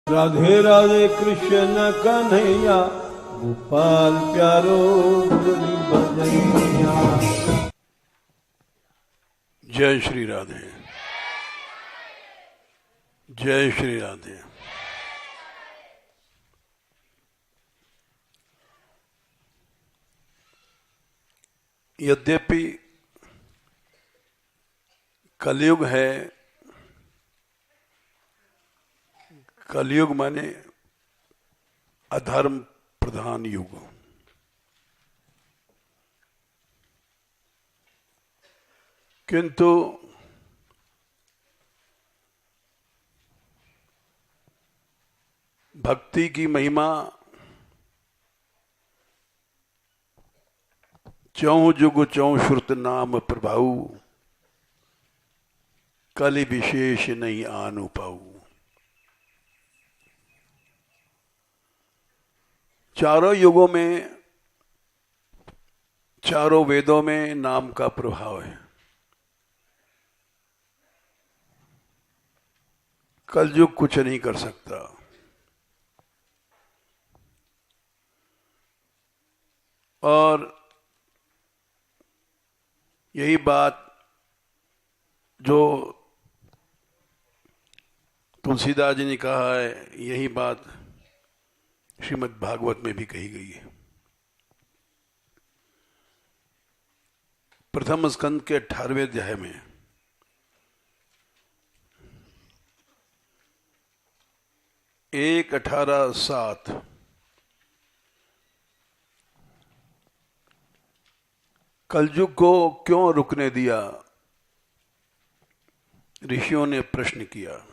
राधे राधे कृष्ण कन्हैया, गोपाल प्यारो मुरली बजैया। जय श्री राधे, जय श्री राधे। यद्यपि कलयुग है, कलयुग माने अधर्म प्रधान युग, किंतु भक्ति की महिमा चौं जुग चौं श्रुत नाम प्रभाऊ, कलि विशेष नहीं आनु पाऊ। चारों युगों में, चारों वेदों में नाम का प्रभाव है। कलयुग कुछ नहीं कर सकता। और यही बात जो तुलसीदास जी ने कहा है, यही बात श्रीमद् भागवत में भी कही गई है। प्रथम स्कंद के 18वें अध्याय में 1:18-7 कलयुग को क्यों रुकने दिया, ऋषियों ने प्रश्न किया।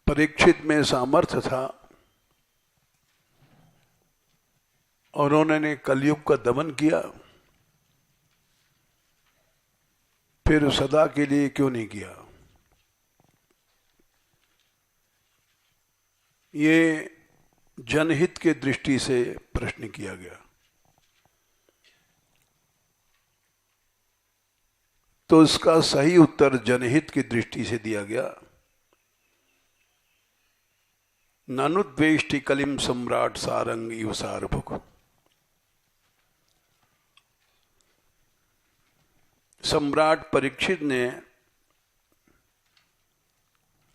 परीक्षित में सामर्थ्य था और उन्होंने कलयुग का दमन किया, फिर सदा के लिए क्यों नहीं किया। ये जनहित के दृष्टि से प्रश्न किया गया। तो इसका सही उत्तर जनहित की दृष्टि से दिया गया। नानुद्वेष्टि कलिम सम्राट सारंग इव सारभुक। सम्राट परीक्षित ने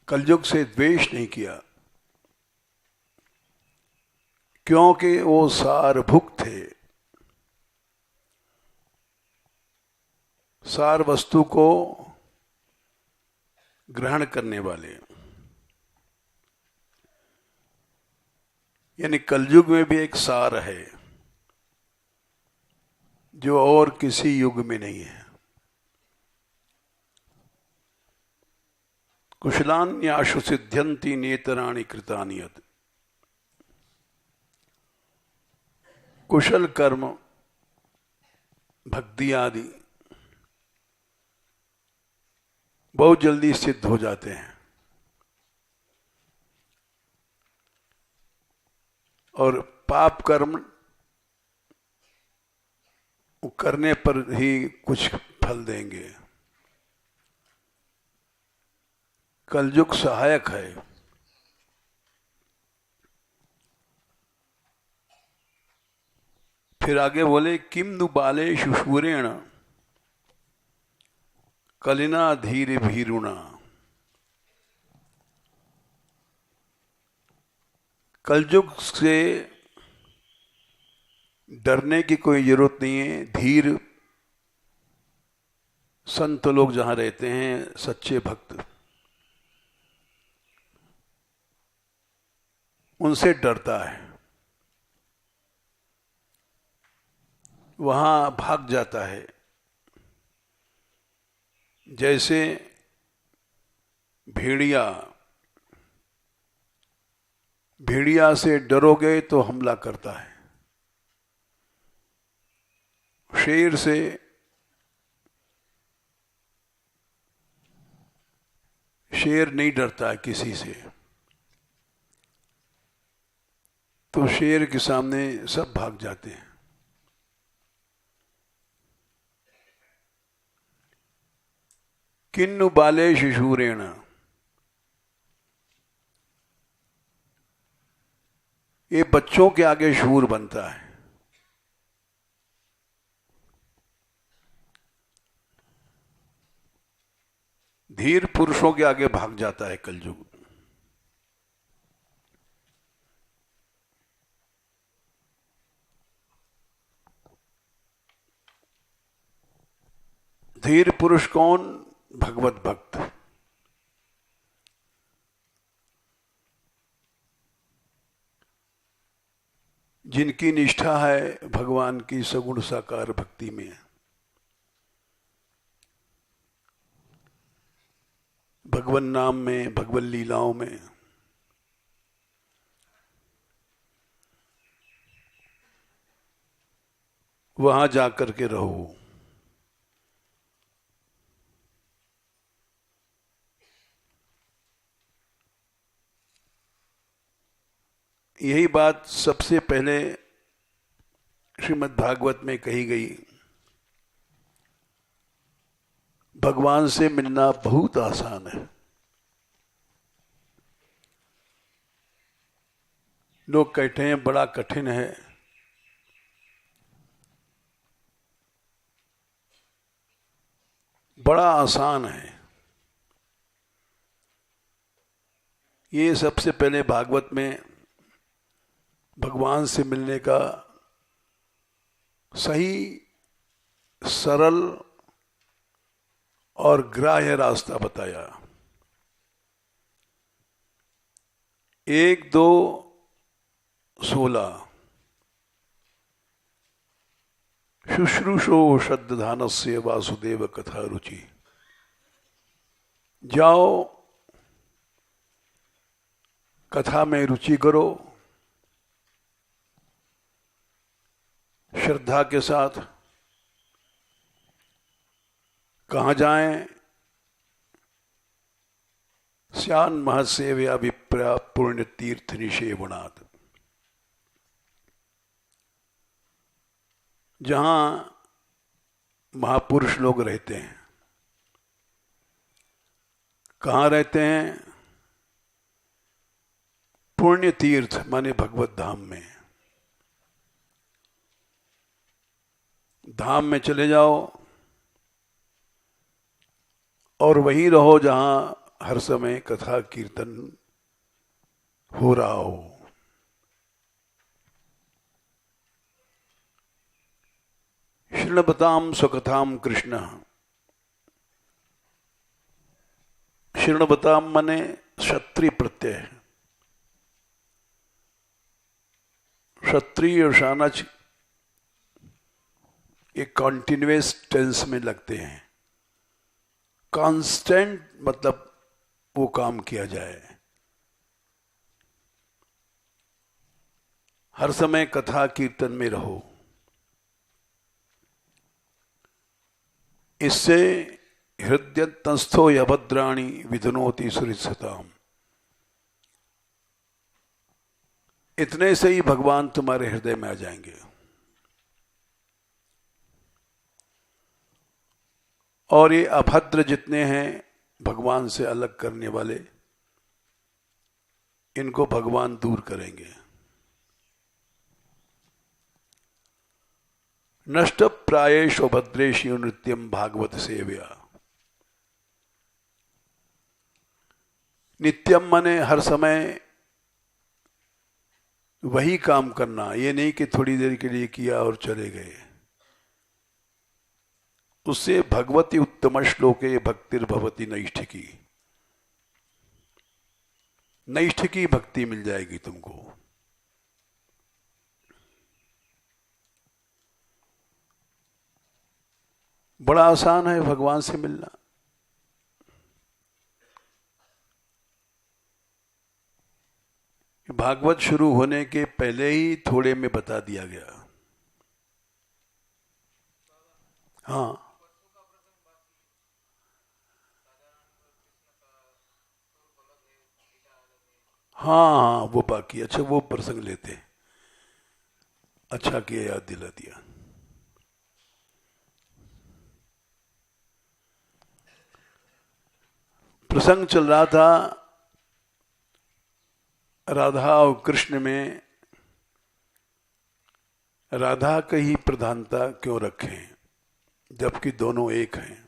कलयुग से द्वेष नहीं किया, क्योंकि वो सारभुक थे। सार वस्तु को ग्रहण करने वाले, यानी कलयुग में भी एक सार है जो और किसी युग में नहीं है। कुशलान्याशु सिद्ध्यन्ति नेतराणि कृतानि यत्। कुशल कर्म, भक्ति आदि बहुत जल्दी सिद्ध हो जाते हैं, और पाप कर्म करने पर ही कुछ फल देंगे। कलयुग सहायक है। फिर आगे बोले, किम नु बालेषु शूरेण कलिना धीर भीरुणा। कलयुग से डरने की कोई जरूरत नहीं है। धीर संत लोग जहां रहते हैं, सच्चे भक्त, उनसे डरता है, वहां भाग जाता है। जैसे भेड़िया, भेड़िया से डरोगे तो हमला करता है। शेर से शेर नहीं डरता है किसी से, तो शेर के सामने सब भाग जाते हैं। किन्नु बाले शिशूरेण, ये बच्चों के आगे शूर बनता है। धीर पुरुषों के आगे भाग जाता है कलयुग। धीर पुरुष कौन? भगवत भक्त। जिनकी निष्ठा है भगवान की सगुण साकार भक्ति में, भगवन नाम में, भगवन लीलाओं में। वहां जाकर के रहो। यही बात सबसे पहले श्रीमद् भागवत में कही गई। भगवान से मिलना बहुत आसान है। लोग कहते हैं बड़ा कठिन है। बड़ा आसान है। ये सबसे पहले भागवत में भगवान से मिलने का सही, सरल और ग्राह्य रास्ता बताया। 1-2-16 शुश्रूषो श्रद्धानस्य वासुदेव कथा रुचि। जाओ कथा में रुचि करो, श्रद्धा के साथ। कहाँ जाएं? स्यान महसेव्या विप्रा पुण्य तीर्थ निषेवणात्। जहां महापुरुष लोग रहते हैं। कहाँ रहते हैं? पुण्य तीर्थ माने भगवत धाम में। धाम में चले जाओ और वहीं रहो जहां हर समय कथा कीर्तन हो रहा हो। शृण्वताम स्वकथाम कृष्ण। शृण्वताम माने क्षत्रिय प्रत्यय। क्षत्रिय और शानच एक कॉन्टिन्यूअस टेंस में लगते हैं। कांस्टेंट मतलब वो काम किया जाए। हर समय कथा कीर्तन में रहो। इससे हृदय तंस्थो यभद्राणी विधनोति सुरिसताम। इतने से ही भगवान तुम्हारे हृदय में आ जाएंगे। और ये अभद्र जितने हैं भगवान से अलग करने वाले, इनको भगवान दूर करेंगे। नष्ट प्रायेषु भद्रेषु नित्यम भागवत सेव्या। नित्यम माने हर समय वही काम करना। ये नहीं कि थोड़ी देर के लिए किया और चले गए। उससे भगवती उत्तम श्लोके भक्तिर्भवती नैष्ठिकी। नैष्ठिकी भक्ति मिल जाएगी तुमको। बड़ा आसान है भगवान से मिलना। भागवत शुरू होने के पहले ही थोड़े में बता दिया गया। हाँ, हाँ, वो बाकी। अच्छा, वो प्रसंग लेते। अच्छा किया याद दिला दिया। प्रसंग चल रहा था राधा और कृष्ण में राधा की ही प्रधानता क्यों रखें जबकि दोनों एक हैं।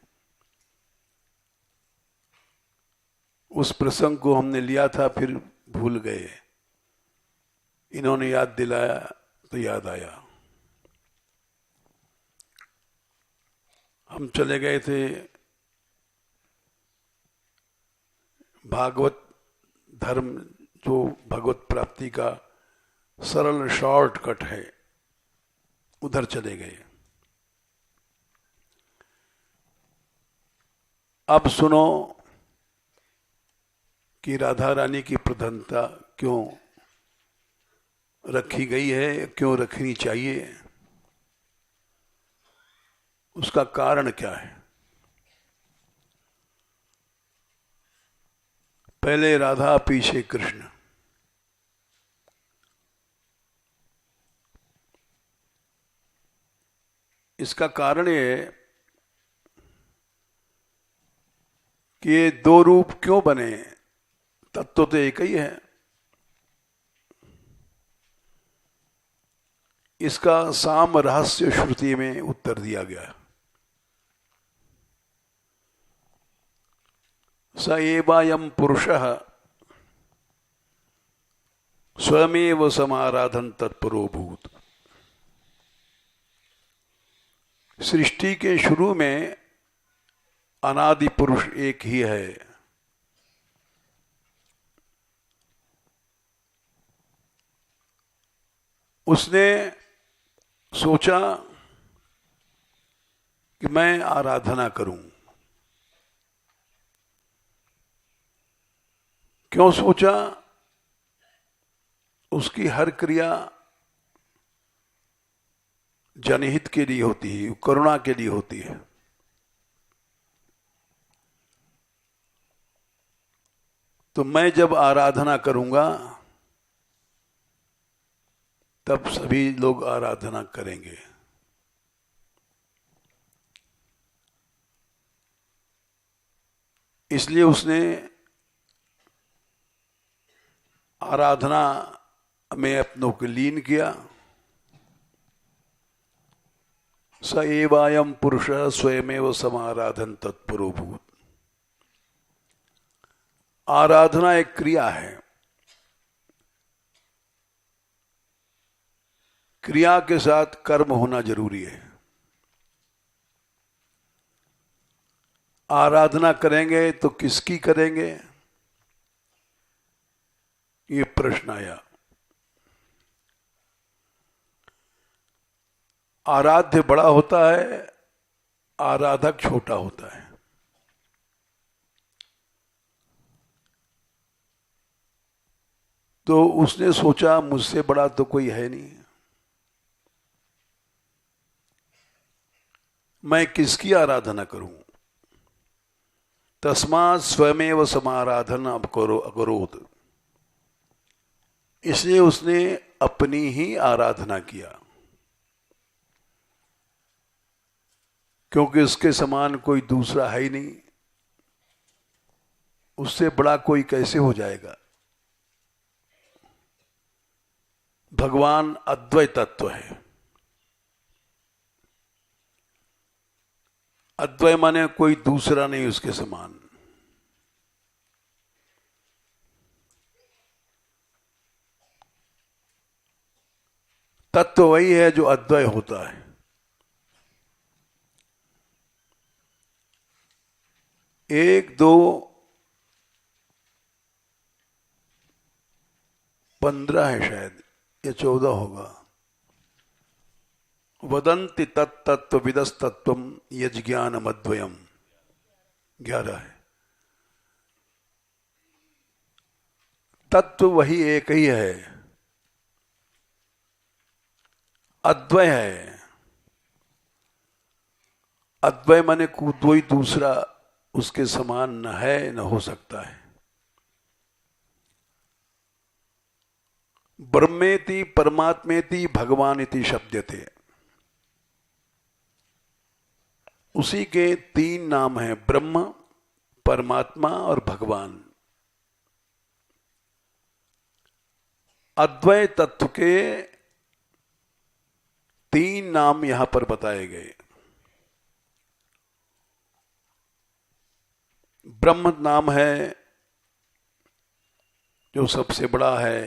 उस प्रसंग को हमने लिया था, फिर भूल गए। इन्होंने याद दिलाया तो याद आया। हम चले गए थे भागवत धर्म, जो भगवत प्राप्ति का सरल शॉर्टकट है, उधर चले गए। अब सुनो कि राधा रानी की प्रधानता क्यों रखी गई है, क्यों रखनी चाहिए, उसका कारण क्या है। पहले राधा पीछे कृष्ण। इसका कारण ये है कि ये दो रूप क्यों बने। तत्व तो एक ही है। इसका साम रहस्य श्रुति में उत्तर दिया गया। स एवायं पुरुषः स्वयमेव समाराधन तत्परो भूत। सृष्टि के शुरू में अनादि पुरुष एक ही है। उसने सोचा कि मैं आराधना करूं। क्यों सोचा? उसकी हर क्रिया जनहित के लिए होती है, करुणा के लिए होती है। तो मैं जब आराधना करूंगा तब सभी लोग आराधना करेंगे। इसलिए उसने आराधना में अपनों को लीन किया। स एवायं पुरुष स्वयमेव समाराधन तत्परो भूत। आराधना एक क्रिया है। क्रिया के साथ कर्म होना जरूरी है। आराधना करेंगे तो किसकी करेंगे, ये प्रश्न आया। आराध्य बड़ा होता है, आराधक छोटा होता है। तो उसने सोचा मुझसे बड़ा तो कोई है नहीं, मैं किसकी आराधना करूं। तस्मात् स्वयमेव समाराधन अकरोत्। इसलिए उसने अपनी ही आराधना किया, क्योंकि उसके समान कोई दूसरा है ही नहीं। उससे बड़ा कोई कैसे हो जाएगा। भगवान अद्वैत तत्व है। अद्वय माने कोई दूसरा नहीं उसके समान। तत्व वही है जो अद्वय होता है। एक दो 15 है शायद, या 14 होगा। वदन्ति तत्तत्व विदस्तत्वम यज्ञानम अद्वयम। 11 है। तत्व वही एक ही है, अद्वय है। अद्वय माने कोई दूसरा उसके समान न है न हो सकता है। ब्रह्मेति परमात्मेति भगवानिति शब्दते। उसी के 3 नाम हैं, ब्रह्म, परमात्मा और भगवान। अद्वय तत्व के तीन नाम यहां पर बताए गए। ब्रह्म नाम है जो सबसे बड़ा है,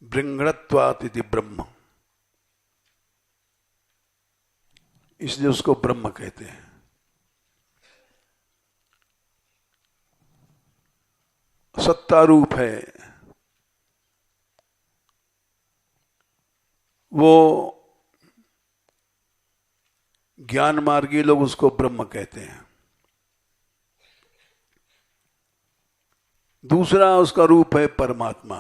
बृंगणत्वात् इति ब्रह्म, इसलिए उसको ब्रह्म कहते हैं। सत्ता रूप है, वो ज्ञान मार्गी लोग उसको ब्रह्म कहते हैं। दूसरा उसका रूप है परमात्मा।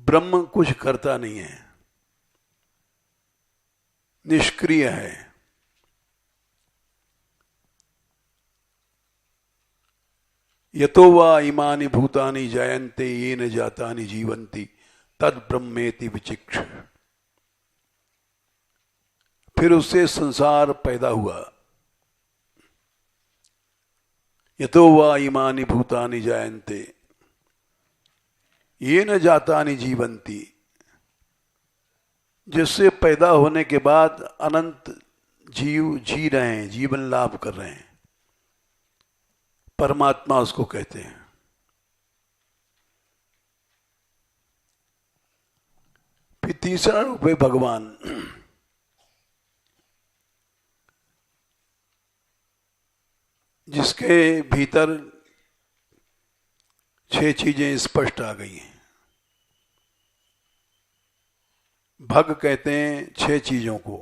ब्रह्म कुछ करता नहीं है, निष्क्रिय है। यतो वा इमानि भूतानि जायन्ते येन जातानि जीवन्ति तद ब्रह्मेति विचिक्ष। फिर उससे संसार पैदा हुआ। यतो वा इमानि भूतानि जायन्ते येन जातानि जीवन्ति, जिससे पैदा होने के बाद अनंत जीव जी रहे हैं, जीवन लाभ कर रहे हैं, परमात्मा उसको कहते हैं। फिर तीसरा रूप है भगवान। जिसके भीतर 6 चीजें स्पष्ट आ गई हैं। भग कहते हैं 6 चीजों को।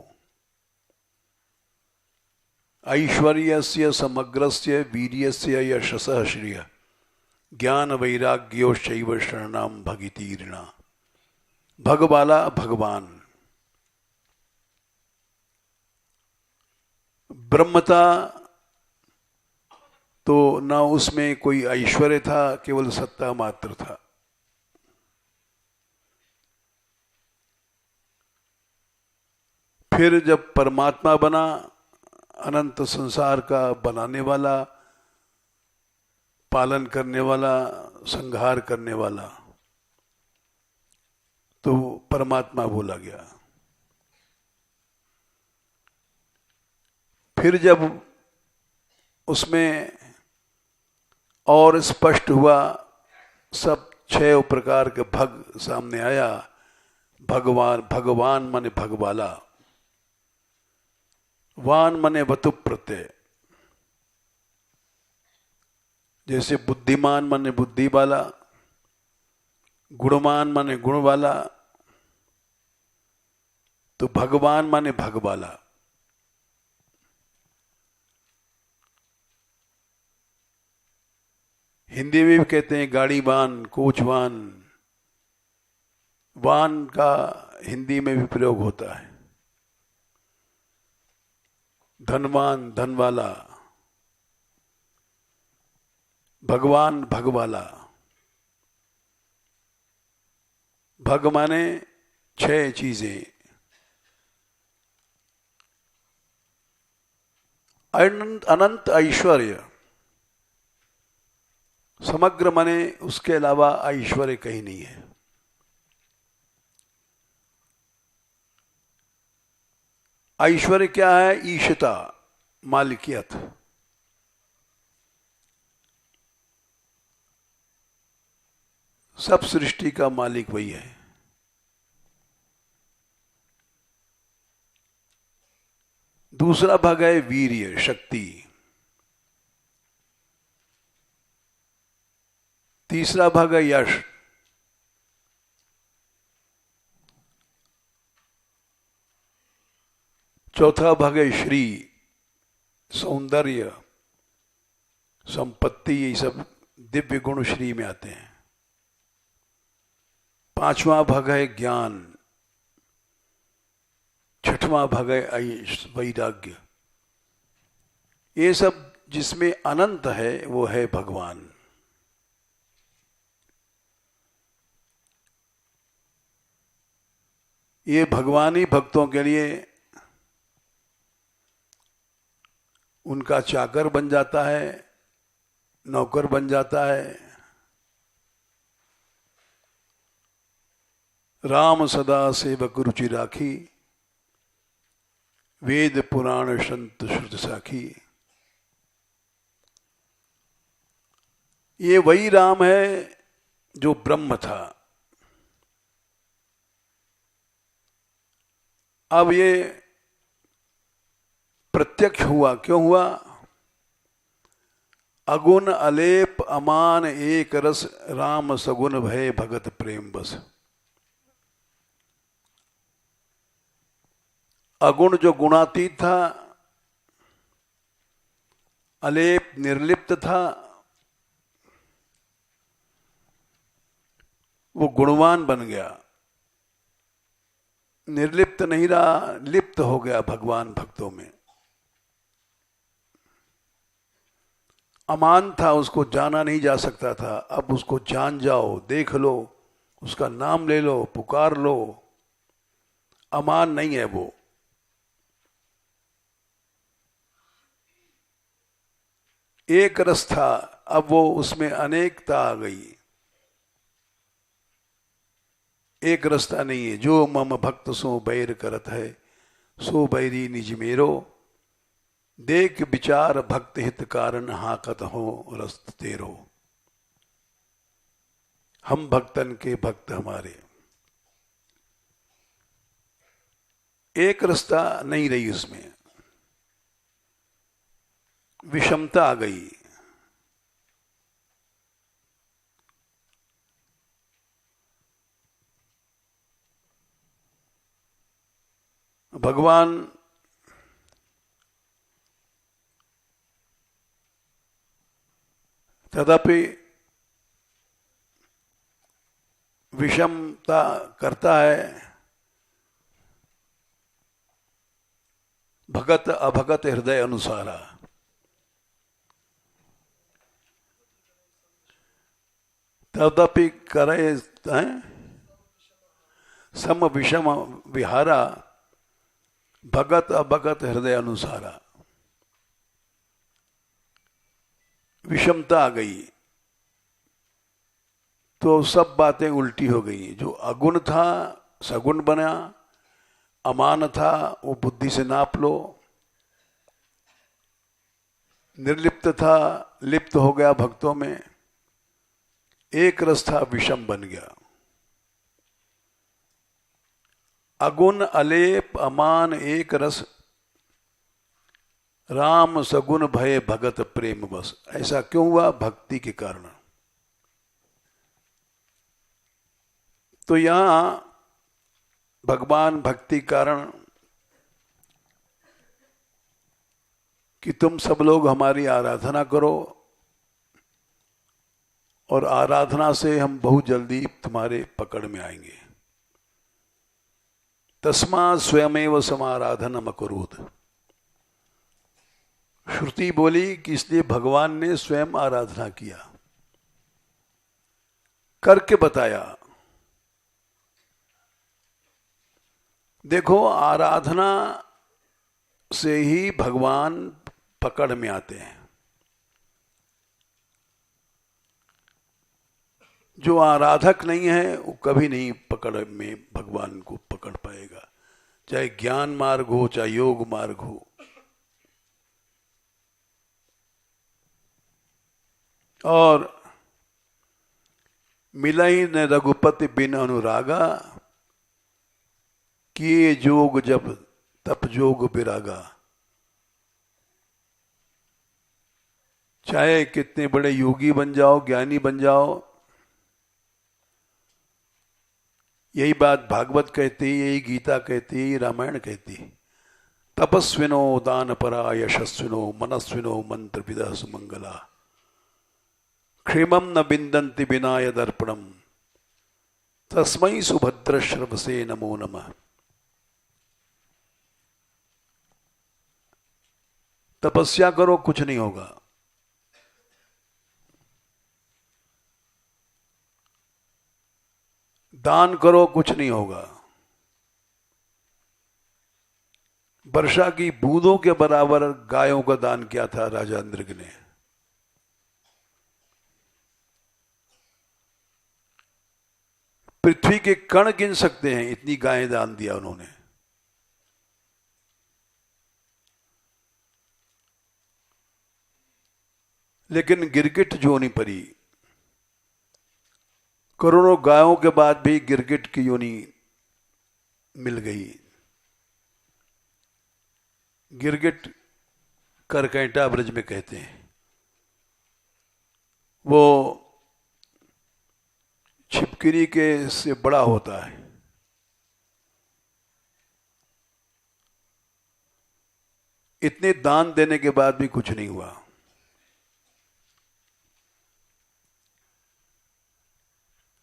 ऐश्वर्यस्य समग्रस्य वीर्यस्य यशसः श्रिय ज्ञान वैराग्योश्चैव शरणं भगितीर्णा। भग वाला भगवान। ब्रह्मता तो ना उसमें कोई ऐश्वर्य था, केवल सत्ता मात्र था। फिर जब परमात्मा बना, अनंत संसार का बनाने वाला, पालन करने वाला, संहार करने वाला, तो परमात्मा बोला गया। फिर जब उसमें और स्पष्ट हुआ, सब 6 प्रकार के भग सामने आया। भगवान, भगवान माने भगवाला, वान माने वतु प्रत्यय। जैसे बुद्धिमान माने बुद्धि वाला, गुणवान माने गुण वाला, तो भगवान माने भगवाला। हिंदी में भी कहते हैं गाड़ीवान, कोचवान। वान का हिंदी में भी प्रयोग होता है। धनवान, धनवाला। भगवान, भगवाला। भग माने 6 चीजें। अनंत ऐश्वर्य। समग्र माने उसके अलावा ऐश्वर्य कहीं नहीं है। ऐश्वर्य क्या है? ईशता, मालिकियत। सब सृष्टि का मालिक वही है। दूसरा भाग है वीर्य, शक्ति। तीसरा भाग है यश। चौथा भाग है श्री, सौंदर्य, संपत्ति। ये सब दिव्य गुण श्री में आते हैं। 5वां भाग है ज्ञान। 6वां भाग है वैराग्य। ये सब जिसमें अनंत है वो है भगवान। ये भगवान ही भक्तों के लिए उनका चाकर बन जाता है, नौकर बन जाता है। राम सदा सेवक रुचि राखी, वेद पुराण संत श्रुत साखी। ये वही राम है जो ब्रह्म था। अब ये प्रत्यक्ष हुआ। क्यों हुआ? अगुण अलेप अमान एक रस, राम सगुण भय भगत प्रेम बस। अगुण जो गुणातीत था, अलेप निर्लिप्त था, वो गुणवान बन गया। निर्लिप्त नहीं रहा, लिप्त हो गया भगवान भक्तों में। अमान था, उसको जाना नहीं जा सकता था। अब उसको जान जाओ, देख लो, उसका नाम ले लो, पुकार लो। अमान नहीं है वो। एक रस था, अब वो उसमें अनेकता आ गई। एक रस्ता नहीं है। जो मम भक्त सो बैर करत है, सो बैरी निज मेरो। देख विचार भक्त हित कारण, हाकत हो रस्त तेरो। हम भक्तन के भक्त हमारे। एक रास्ता नहीं रही, उसमें विषमता आ गई। भगवान तथापि विषमता करता है। भगत अभगत हृदय अनुसारा। तदपि करे हैं सम विषम विहारा, भगत अभगत हृदय अनुसारा। विषमता आ गई तो सब बातें उल्टी हो गई। जो अगुण था सगुण बना, अमान था वो बुद्धि से नाप लो, निर्लिप्त था लिप्त हो गया भक्तों में, एक रस था विषम बन गया। अगुण अलेप अमान एक रस, राम सगुण भय भगत प्रेम बस। ऐसा क्यों हुआ? भक्ति के कारण। तो यहां भगवान भक्ति कारण कि तुम सब लोग हमारी आराधना करो, और आराधना से हम बहुत जल्दी तुम्हारे पकड़ में आएंगे। तस्मा स्वयमेव समाराधनम अकुरुत। श्रुति बोली कि इसलिए भगवान ने स्वयं आराधना किया, करके बताया। देखो, आराधना से ही भगवान पकड़ में आते हैं। जो आराधक नहीं है वो कभी नहीं पकड़ में भगवान को पकड़ पाएगा, चाहे ज्ञान मार्ग हो चाहे योग मार्ग हो। और मिलई न रघुपति बिन अनुरागा, किए जोग जब तप जोग विरागा। चाहे कितने बड़े योगी बन जाओ, ज्ञानी बन जाओ, यही बात भागवत कहती, यही गीता कहती, यही रामायण कहती। तपस्विनो दान परा यशस्विनो मनस्विनो मंत्र विदह सुमंगला, क्षेमम न बिंदन्ति विनाय दर्पणम, तस्मै सुभद्र श्रवसे नमो नमः। तपस्या करो, कुछ नहीं होगा। दान करो, कुछ नहीं होगा। वर्षा की बूंदों के बराबर गायों का दान किया था राजा इंद्र ने। पृथ्वी के कण गिन सकते हैं, इतनी गायें दान दिया उन्होंने। लेकिन गिरगिट जो नहीं पड़ी, करोड़ों गायों के बाद भी गिरगिट की योनि मिल गई। गिरगिट करकैंटा ब्रज में कहते हैं, वो छिपकली के से बड़ा होता है। इतने दान देने के बाद भी कुछ नहीं हुआ।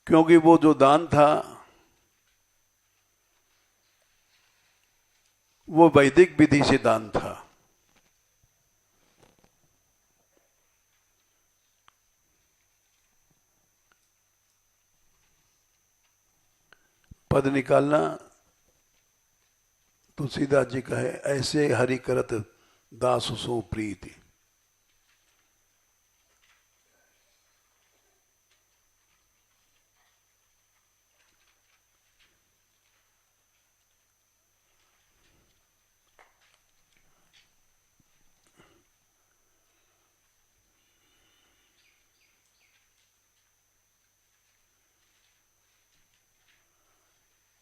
क्योंकि वो जो दान था वो वैदिक विधि से दान था। पद निकालना तुलसीदास जी का है, ऐसे हरि करत दास सो प्रीति।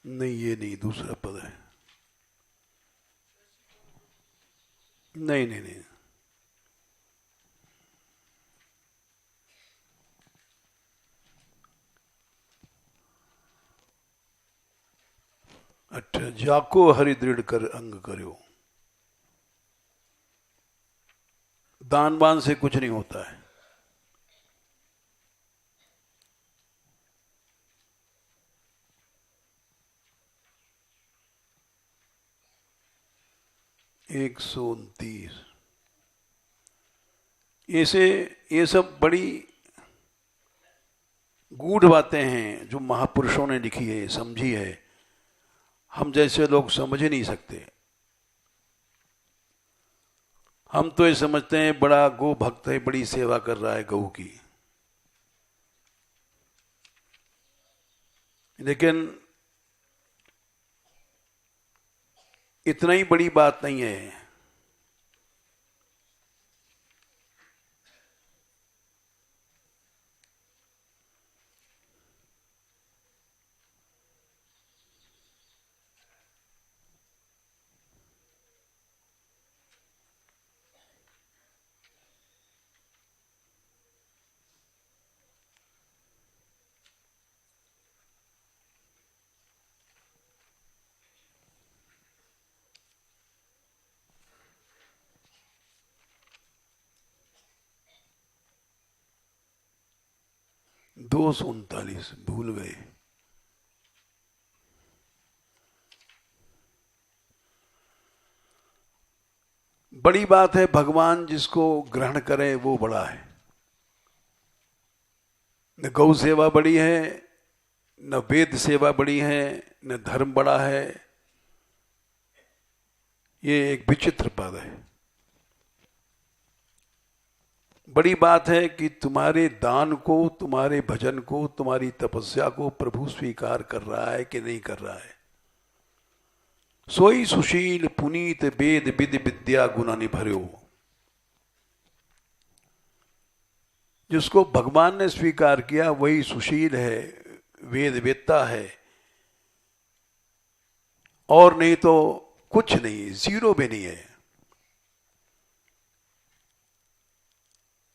नहीं, ये नहीं, दूसरा पद है। नहीं नहीं नहीं, अच्छा, जाको हरि दृढ़ कर अंग करो। दानवान से कुछ नहीं होता है। एक 129। ये सब बड़ी गूढ़ बातें हैं जो महापुरुषों ने लिखी है, समझी है। हम जैसे लोग समझ ही नहीं सकते। हम तो ये समझते हैं बड़ा गो भक्त है, बड़ी सेवा कर रहा है गऊ की। लेकिन इतना ही बड़ी बात नहीं है। दो 139 भूल गए। बड़ी बात है, भगवान जिसको ग्रहण करे वो बड़ा है। न गौ सेवा बड़ी है, न वेद सेवा बड़ी है, न धर्म बड़ा है। ये एक विचित्र पद है। बड़ी बात है कि तुम्हारे दान को, तुम्हारे भजन को, तुम्हारी तपस्या को प्रभु स्वीकार कर रहा है कि नहीं कर रहा है। सोई सुशील पुनीत वेद विधि विद्या गुना निभर्यो। जिसको भगवान ने स्वीकार किया वही सुशील है, वेद वेत्ता है, और नहीं तो कुछ नहीं, जीरो भी नहीं है।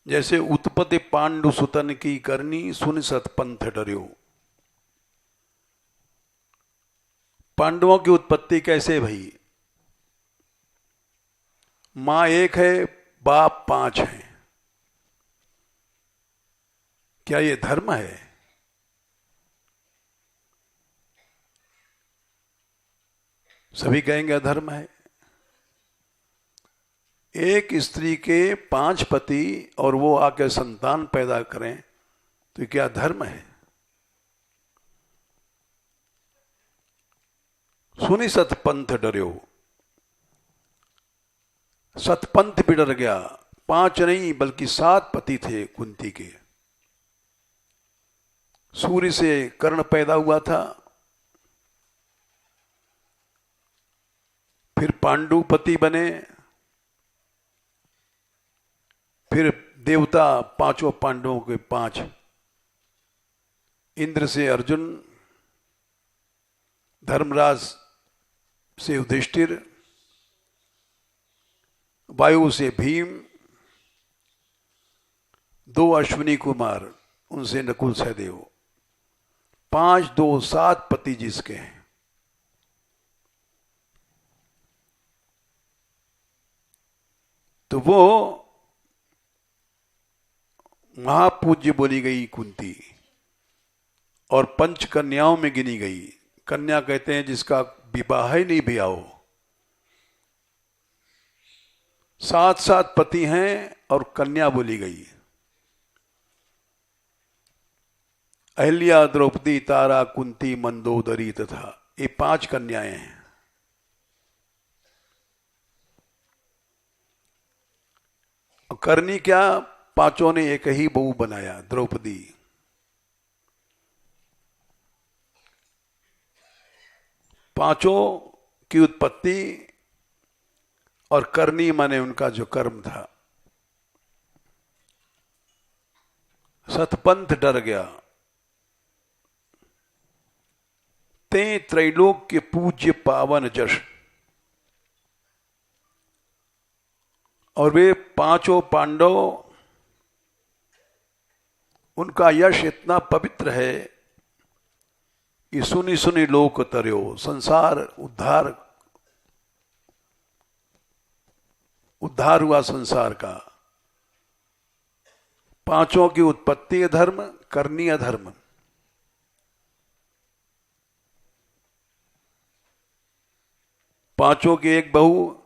जैसे उत्पत्ति पांडु सुतन की करनी, सुन सतपंथ डर्यो। पांडवों की उत्पत्ति कैसे भई? मां एक है, बाप 5 हैं। क्या ये धर्म है? सभी कहेंगे अधर्म है। एक स्त्री के 5 पति और वो आके संतान पैदा करें तो क्या धर्म है? सुनी सतपंथ डर्यो। सतपंथ भी डर गया। 5 नहीं बल्कि 7 पति थे कुंती के। सूर्य से कर्ण पैदा हुआ था, फिर पांडुपति बने, फिर देवता पांचों पांडवों के पांच, इंद्र से अर्जुन, धर्मराज से युधिष्ठिर, वायु से भीम, दो अश्विनी कुमार उनसे नकुल सहदेव, 5 2 7 पति जिसके हैं। तो वो महापूज्य बोली गई कुंती और पंच कन्याओं में गिनी गई। कन्या कहते हैं जिसका विवाह ही नहीं भैया हो। 7 पति हैं और कन्या बोली गई। अहिल्या, द्रौपदी, तारा, कुंती, मंदोदरी तथा ये 5 कन्याएं हैं। करनी क्या, पांचों ने एक ही बहू बनाया, द्रौपदी। पांचों की उत्पत्ति और करनी माने उनका जो कर्म था। सतपंथ डर गया, ते त्रैलोक के पूज्य पावन जश। और वे पांचों पांडव, उनका यश इतना पवित्र है कि सुनी सुनी लोक तर्यो, संसार उद्धार हुआ संसार का। पांचों की उत्पत्ति धर्म, करनीय धर्म। पांचों की एक बहू,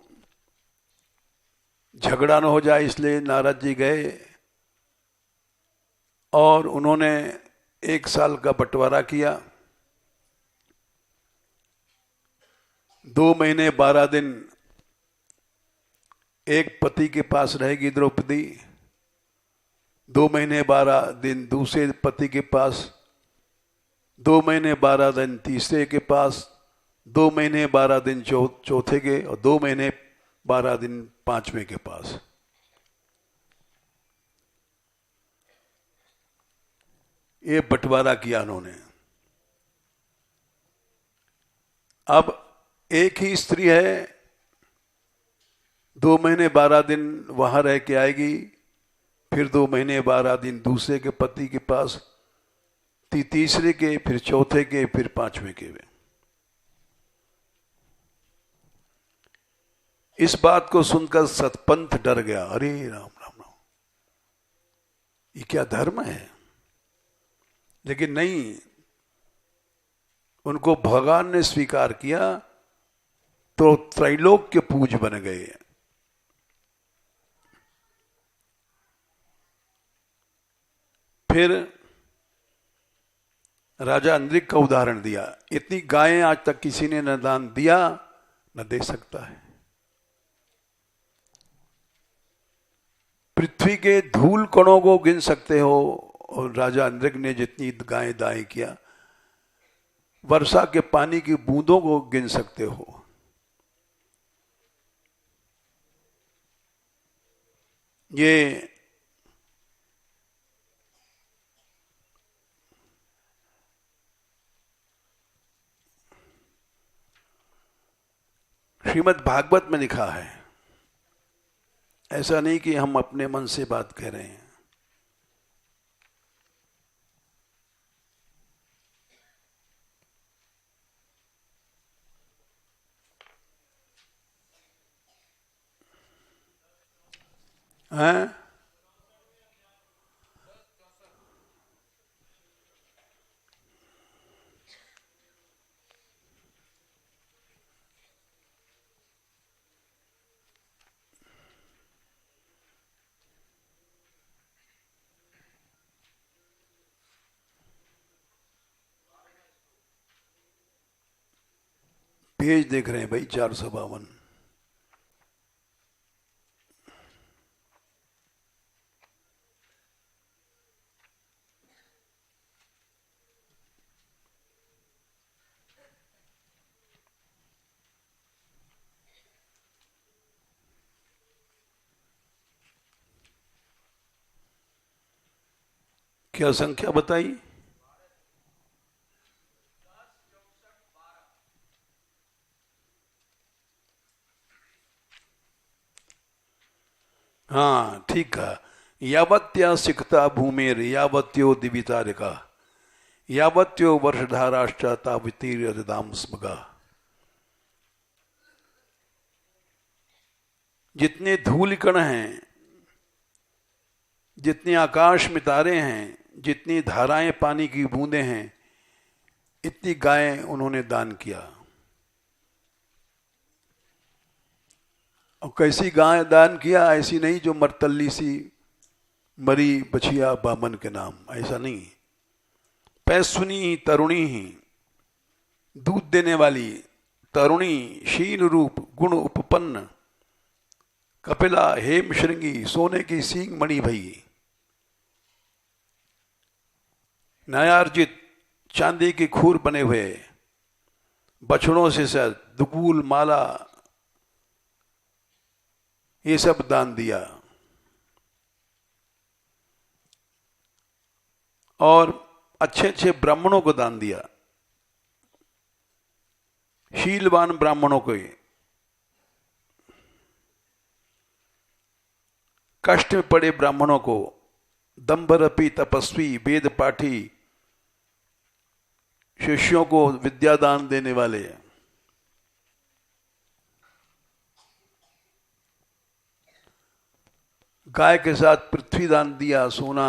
झगड़ा न हो जाए इसलिए नारद जी गए और उन्होंने 1 साल का बंटवारा किया। 2 महीने 12 दिन एक पति के पास रहेगी द्रौपदी, 2 महीने 12 दिन दूसरे पति के पास, 2 महीने 12 दिन तीसरे के पास, 2 महीने 12 दिन चौथे के, और 2 महीने 12 दिन पांचवें के पास। ये बंटवारा किया उन्होंने। अब एक ही स्त्री है, 2 महीने 12 दिन वहां रह के आएगी, फिर 2 महीने 12 दिन दूसरे के पति के पास, तीसरे के, फिर चौथे के, फिर पांचवें के। इस बात को सुनकर सतपंथ डर गया। अरे राम राम राम, ये क्या धर्म है? लेकिन नहीं, उनको भगवान ने स्वीकार किया तो त्रैलोक के पूज बन गए। फिर राजा अंद्रिक का उदाहरण दिया। इतनी गायें आज तक किसी ने न दान दिया न दे सकता है। पृथ्वी के धूल कणों को गिन सकते हो, और राजा अंद्रिक ने जितनी गायें दाएं किया, वर्षा के पानी की बूंदों को गिन सकते हो। ये श्रीमद् भागवत में लिखा है। ऐसा नहीं कि हम अपने मन से बात कह रहे हैं। हैं? पेज देख रहे हैं भाई, 452। क्या संख्या बताई? हाँ ठीक कहा। यावत्या सिकता भूमेर यावत्यो दिवितारिका यावत्यो वर्षधाराश्च तावतीर्यदाम स्मगा। जितने धूल कण हैं, जितने आकाश में तारे हैं, जितनी धाराएं पानी की बूंदें हैं, इतनी गायें उन्होंने दान किया। और कैसी गाय दान किया? ऐसी नहीं जो मरतल्ली सी मरी बछिया बामन के नाम, ऐसा नहीं। पैसुनी तरुणी ही, दूध देने वाली तरुणी, शील रूप गुण उपपन्न, कपिला हेम श्रृंगी, सोने की सींग मणि भई, न्यायार्जित चांदी की खूर बने हुए, बछड़ों से दुगुल माला, ये सब दान दिया। और अच्छे अच्छे ब्राह्मणों को दान दिया, शीलवान ब्राह्मणों को। कष्ट में पड़े ब्राह्मणों को, दंभरपी तपस्वी वेद पाठी शिष्यों को विद्यादान देने वाले। गाय के साथ पृथ्वी दान दिया, सोना।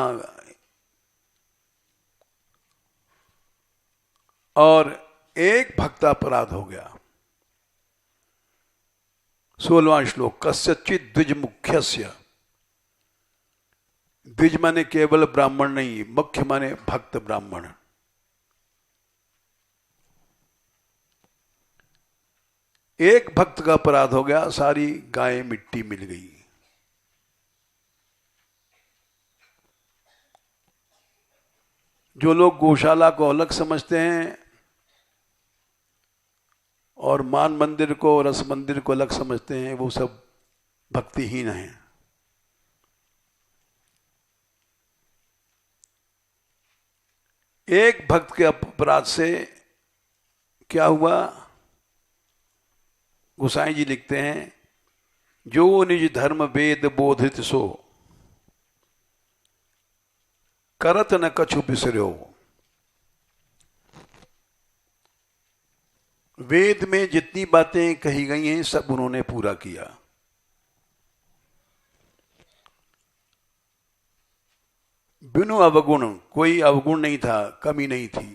और एक भक्तापराध हो गया। 16वां श्लोक, कस्यचित द्विज मुख्यस्य। द्विज माने केवल ब्राह्मण नहीं, मुख्य माने भक्त ब्राह्मण। एक भक्त का अपराध हो गया, सारी गायें मिट्टी मिल गई। जो लोग गौशाला को अलग समझते हैं और मान मंदिर को, रस मंदिर को अलग समझते हैं, वो सब भक्तिहीन हैं। एक भक्त के अपराध से क्या हुआ? गोसाई जी लिखते हैं, जो निज धर्म वेद बोधित सो, करत न कछु बिसर्यो। वेद में जितनी बातें कही गई हैं सब उन्होंने पूरा किया। बिनु अवगुण, कोई अवगुण नहीं था, कमी नहीं थी।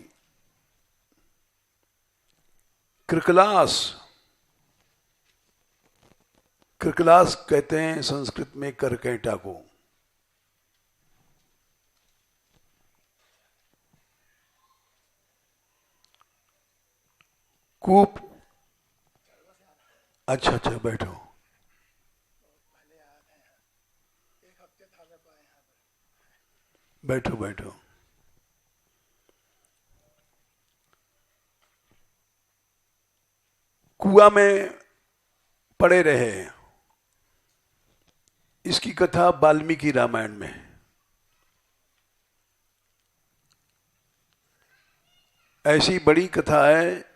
कृकलास, कृकलास कहते हैं संस्कृत में करकैटा को। कूप, अच्छा अच्छा बैठो, बैठो बैठो। कुआं में पड़े रहे, इसकी कथा वाल्मीकि रामायण में है। ऐसी बड़ी कथा है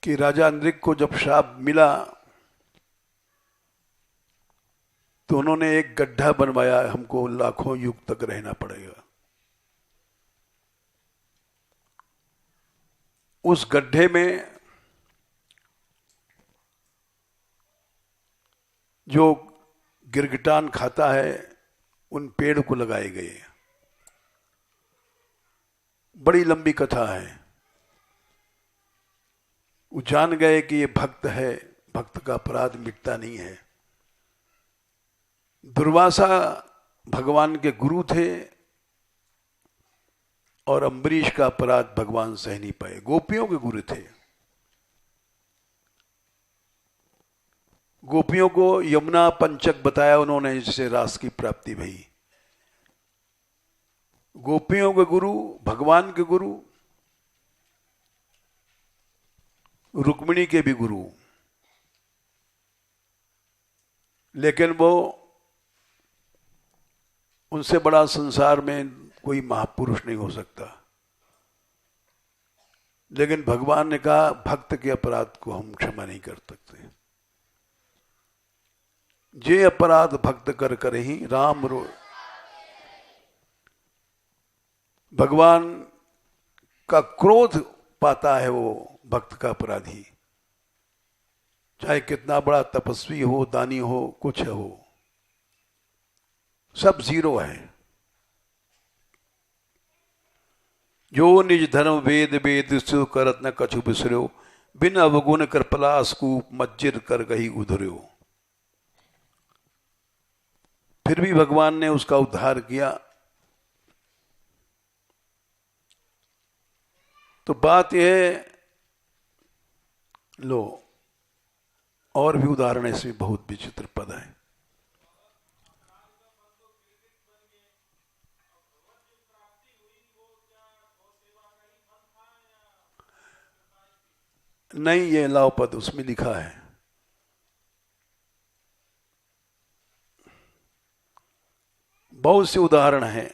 कि राजा नृग को जब श्राप मिला तो उन्होंने एक गड्ढा बनवाया, हमको लाखों युग तक रहना पड़ेगा। उस गड्ढे में जो गिरगिटान खाता है उन पेड़ को लगाए गए। बड़ी लंबी कथा है। वो जान गए कि ये भक्त है, भक्त का अपराध मिटता नहीं है। दुर्वासा भगवान के गुरु थे और अम्बरीश का अपराध भगवान सह नहीं पाए। गोपियों के गुरु थे। गोपियों को यमुना पंचक बताया उन्होंने, जिससे रास की प्राप्ति भई। गोपियों के गुरु, भगवान के गुरु, रुक्मिणी के भी गुरु, लेकिन वो उनसे बड़ा संसार में कोई महापुरुष नहीं हो सकता। लेकिन भगवान ने कहा भक्त के अपराध को हम क्षमा नहीं कर सकते। जे अपराध भक्त कर करे ही राम रो। भगवान का क्रोध पाता है वो भक्त का अपराधी, चाहे कितना बड़ा तपस्वी हो, दानी हो, कुछ हो, सब जीरो है। जो निज धर्म वेद वेद सु करत न कछु बिसर्यो, बिन अवगुण कर पलास कूप मज्जिर कर गही उधर्यो। फिर भी भगवान ने उसका उद्धार किया। तो बात यह है, लो और भी उदाहरण इसमें बहुत विचित्र पद है। नहीं, ये लाओ पद उसमें लिखा है। बहुत से उदाहरण हैं।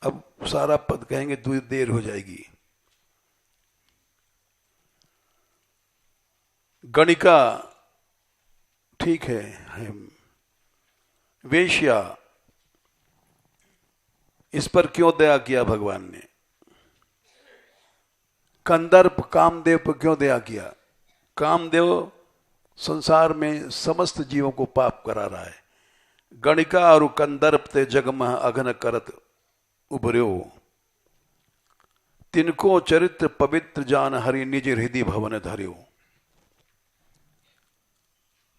अब सारा पद कहेंगे तो देर हो जाएगी। गणिका ठीक है, वेश्या, इस पर क्यों दया किया भगवान ने? कंदर्प कामदेव पर क्यों दया किया? कामदेव संसार में समस्त जीवों को पाप करा रहा है। गणिका और कंदर्प ते जगमह अघन करत उभर्यो, तिनको चरित्र पवित्र जान हरि निज हृदय भवन धर्यो।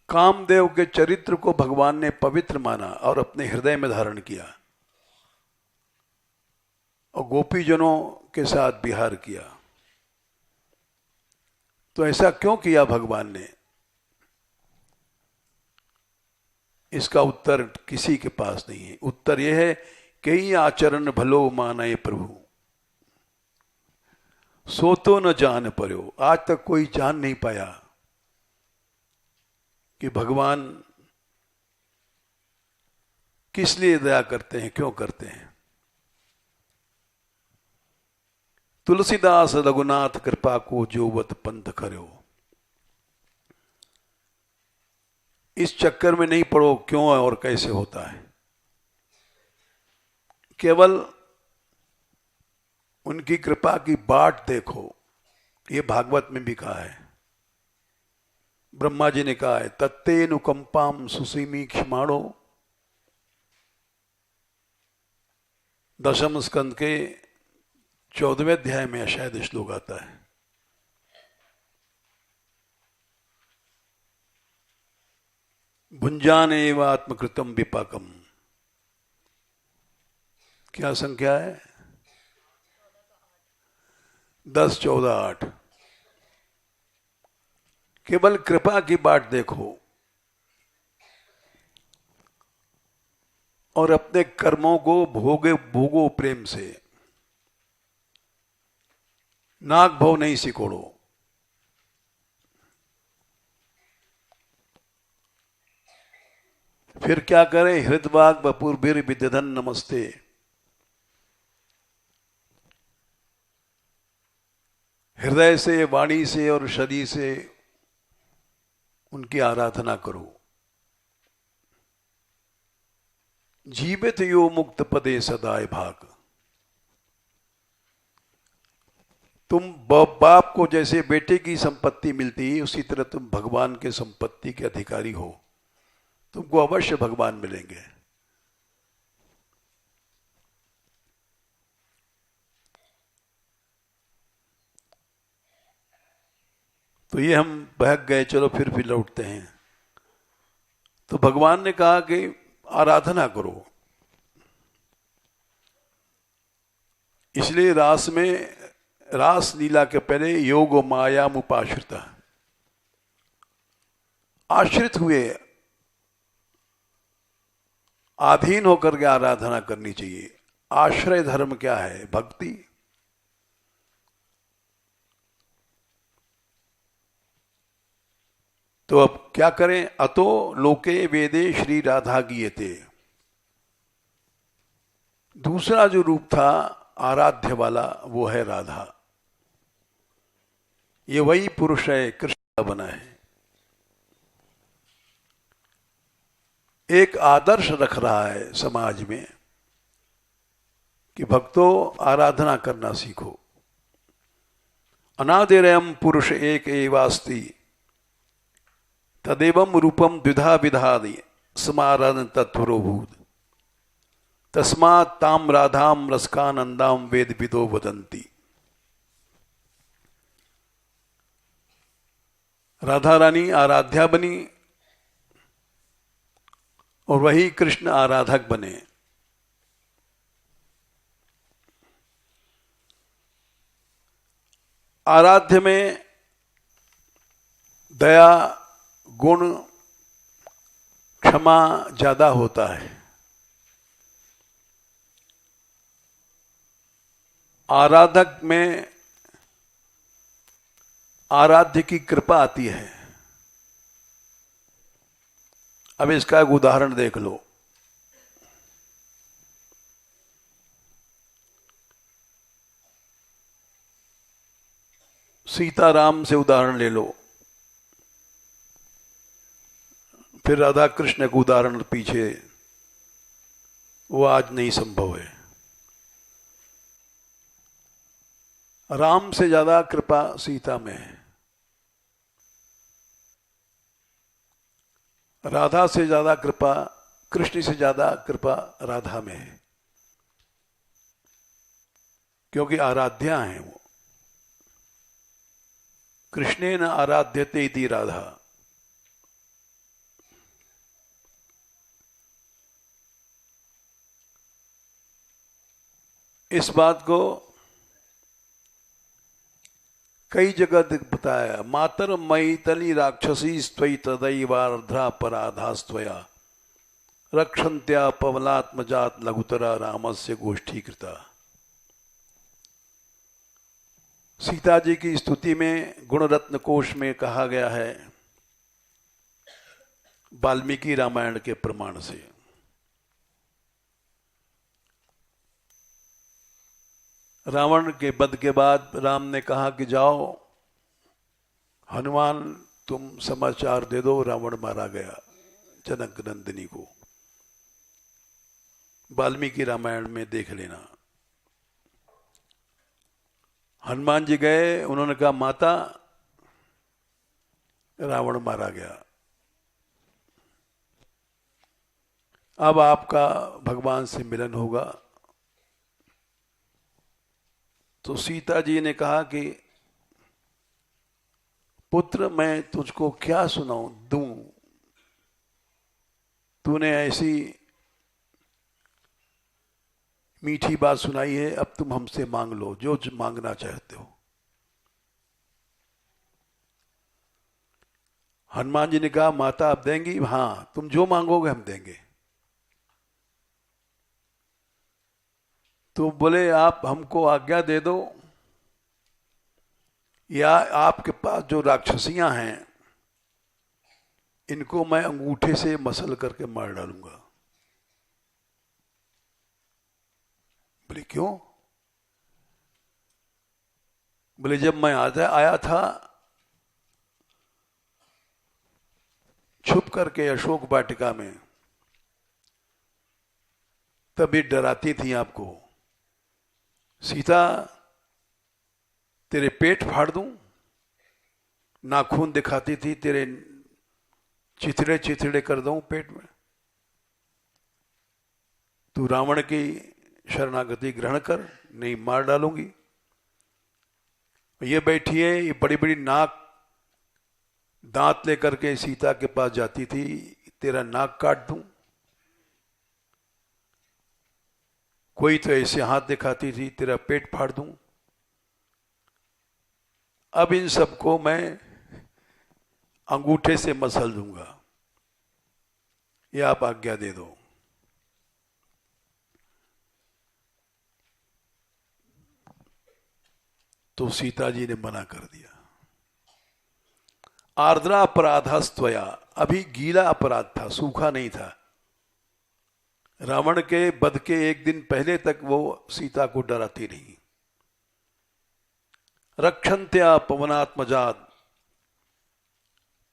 कामदेव के चरित्र को भगवान ने पवित्र माना और अपने हृदय में धारण किया और गोपीजनों के साथ विहार किया। तो ऐसा क्यों किया भगवान ने? इसका उत्तर किसी के पास नहीं है। उत्तर यह है कई आचरण भलो माने प्रभु, सो तो न जान पर्यो। आज तक कोई जान नहीं पाया कि भगवान किस लिए दया करते हैं, क्यों करते हैं। तुलसीदास रघुनाथ कृपा को जोवत पंथ करो। इस चक्कर में नहीं पड़ो क्यों और कैसे होता है। केवल उनकी कृपा की बाट देखो। ये भागवत में भी कहा है। ब्रह्मा जी ने कहा है तत्ते नुकंपाम सुसीमी क्षमाणो। दशम स्कंद के 14वें अध्याय में शायद श्लोक आता है। भुंजाने एव आत्मकृतम विपाकम। क्या संख्या है? 10, 14, 8। केवल कृपा की बाट देखो और अपने कर्मों को भोगो प्रेम से। नाग भाव नहीं सिकोड़ो। फिर क्या करें? हृदवाग बपुर बीर विद्यधन नमस्ते। हृदय से, वाणी से और शरीर से उनकी आराधना करो। जीवित यो मुक्त पदे सदाए भाग। तुम बाप को जैसे बेटे की संपत्ति मिलती है, उसी तरह तुम भगवान के संपत्ति के अधिकारी हो। तुमको अवश्य भगवान मिलेंगे। तो ये हम बहक गए, चलो फिर भी लौटते हैं। तो भगवान ने कहा कि आराधना करो। इसलिए रास लीला के पहले योग माया मुपाश्रिता, आश्रित हुए, अधीन होकर के आराधना करनी चाहिए। आश्रय धर्म क्या है? भक्ति। तो अब क्या करें? अतो लोके वेदे श्री राधा गीयते। दूसरा जो रूप था आराध्य वाला, वो है राधा। ये वही पुरुष है, कृष्ण बना है। एक आदर्श रख रहा है समाज में कि भक्तों आराधना करना सीखो। अनादिरयम् पुरुष एक एवास्ति तदेवं रूपम द्विधा विधादि समाराधन तत्वरोभूत तस्मात् ताम राधाम रसकानंदाम वेद विदो वदंती। राधा रानी आराध्या बनी और वही कृष्ण आराधक बने। आराध्य में दया, गुण, क्षमा ज्यादा होता है। आराधक में आराध्य की कृपा आती है। अब इसका एक उदाहरण देख लो। सीताराम से उदाहरण ले लो, फिर राधा कृष्ण का उदाहरण पीछे, वो आज नहीं संभव है। राम से ज्यादा कृपा सीता में है, राधा से ज्यादा कृपा, कृष्ण से ज्यादा कृपा राधा में है, क्योंकि आराध्या है वो। कृष्णेन आराध्यते इति राधा। इस बात को कई जगह बताया। मातर मैतली राक्षसी स्त्वयि तदैवार्ध्रा पराधास्त्वया रक्षन्त्या पवलात्मजात लघुतरा रामस्य गोष्ठी कृता। सीता जी की स्तुति में गुणरत्न कोश में कहा गया है वाल्मीकि रामायण के प्रमाण से। रावण के वध के बाद राम ने कहा कि जाओ हनुमान तुम समाचार दे दो, रावण मारा गया जनक नंदिनी को। वाल्मीकि रामायण में देख लेना। हनुमान जी गए, उन्होंने कहा माता रावण मारा गया, अब आपका भगवान से मिलन होगा। तो सीता जी ने कहा कि पुत्र मैं तुझको क्या सुनाऊं दूं, तूने ऐसी मीठी बात सुनाई है, अब तुम हमसे मांग लो जो मांगना चाहते हो। हनुमान जी ने कहा माता आप देंगी? हाँ, तुम जो मांगोगे हम देंगे। तो बोले आप हमको आज्ञा दे दो, या आपके पास जो राक्षसियां हैं इनको मैं अंगूठे से मसल करके मार डालूंगा। बोले क्यों? बोले जब मैं आया था छुप करके अशोक वाटिका में, तभी डराती थी आपको। सीता तेरे पेट फाड़ दूं, नाखून दिखाती थी, तेरे चिथड़े चिथड़े कर दूं पेट में। तू रावण की शरणागति ग्रहण कर, नहीं मार डालूंगी। ये बैठी है, ये बड़ी बड़ी नाक दांत लेकर के सीता के पास जाती थी, तेरा नाक काट दूं। कोई तो ऐसे हाथ दिखाती थी, तेरा पेट फाड़ दूं। अब इन सबको मैं अंगूठे से मसल दूंगा, ये आप आज्ञा दे दो। तो सीता जी ने मना कर दिया। आर्द्रा अपराधस्त्वया, अभी गीला अपराध था, सूखा नहीं था। रावण के वध के एक दिन पहले तक वो सीता को डराती रही। रक्षन्त्या पवनात्मजात,